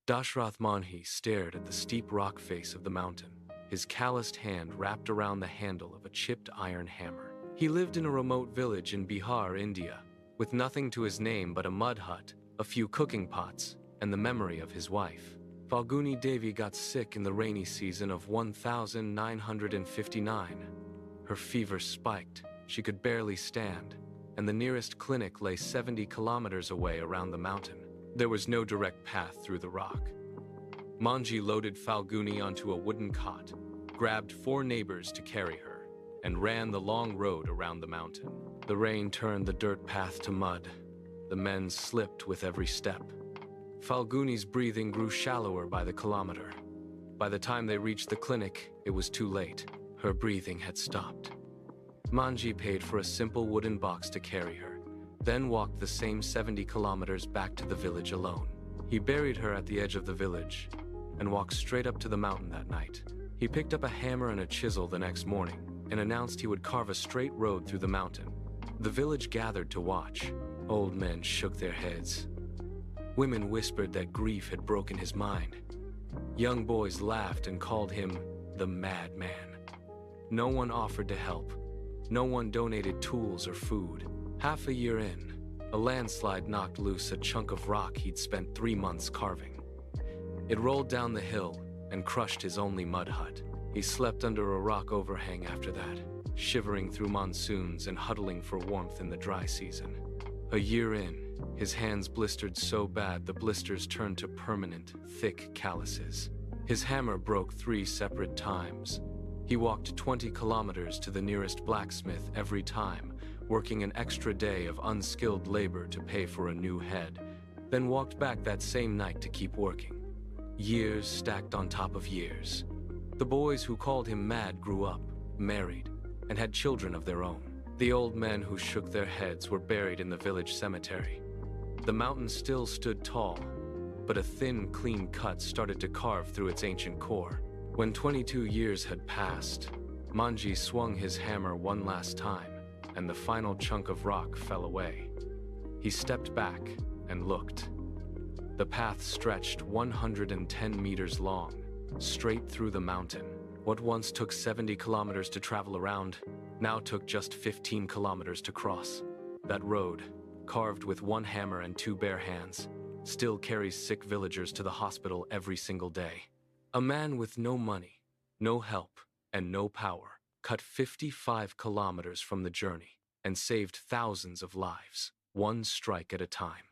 Dashrath Manjhi stared at the steep rock face of the mountain, his calloused hand wrapped around the handle of a chipped iron hammer. He lived in a remote village in Bihar, India, with nothing to his name but a mud hut, a few cooking pots, and the memory of his wife. Falguni Devi got sick in the rainy season of 1959. Her fever spiked, she could barely stand, and the nearest clinic lay 70 kilometers away around the mountain. There was no direct path through the rock. Manjhi loaded Falguni onto a wooden cot, grabbed 4 neighbors to carry her, and ran the long road around the mountain. The rain turned the dirt path to mud. The men slipped with every step. Falguni's breathing grew shallower by the kilometer. By the time they reached the clinic, it was too late. Her breathing had stopped. Manjhi paid for a simple wooden box to carry her, then walked the same 70 kilometers back to the village alone. He buried her at the edge of the village and walked straight up to the mountain that night. He picked up a hammer and a chisel the next morning and announced he would carve a straight road through the mountain. The village gathered to watch. Old men shook their heads. Women whispered that grief had broken his mind. Young boys laughed and called him the madman. No one offered to help. No one donated tools or food. Half a year in, a landslide knocked loose a chunk of rock he'd spent 3 months carving. It rolled down the hill and crushed his only mud hut. He slept under a rock overhang after that, shivering through monsoons and huddling for warmth in the dry season. A year in, his hands blistered so bad the blisters turned to permanent, thick calluses. His hammer broke 3 separate times. He walked 20 kilometers to the nearest blacksmith every time, working an extra day of unskilled labor to pay for a new head, then walked back that same night to keep working. Years stacked on top of years. The boys who called him mad grew up, married, and had children of their own. The old men who shook their heads were buried in the village cemetery. The mountain still stood tall, but a thin, clean cut started to carve through its ancient core. When 22 years had passed, Manjhi swung his hammer one last time, and the final chunk of rock fell away. He stepped back and looked. The path stretched 110 meters long, straight through the mountain. What once took 70 kilometers to travel around, now took just 15 kilometers to cross. That road, carved with 1 hammer and 2 bare hands, still carries sick villagers to the hospital every single day. A man with no money, no help, and no power cut 55 kilometers from the journey and saved thousands of lives, one strike at a time.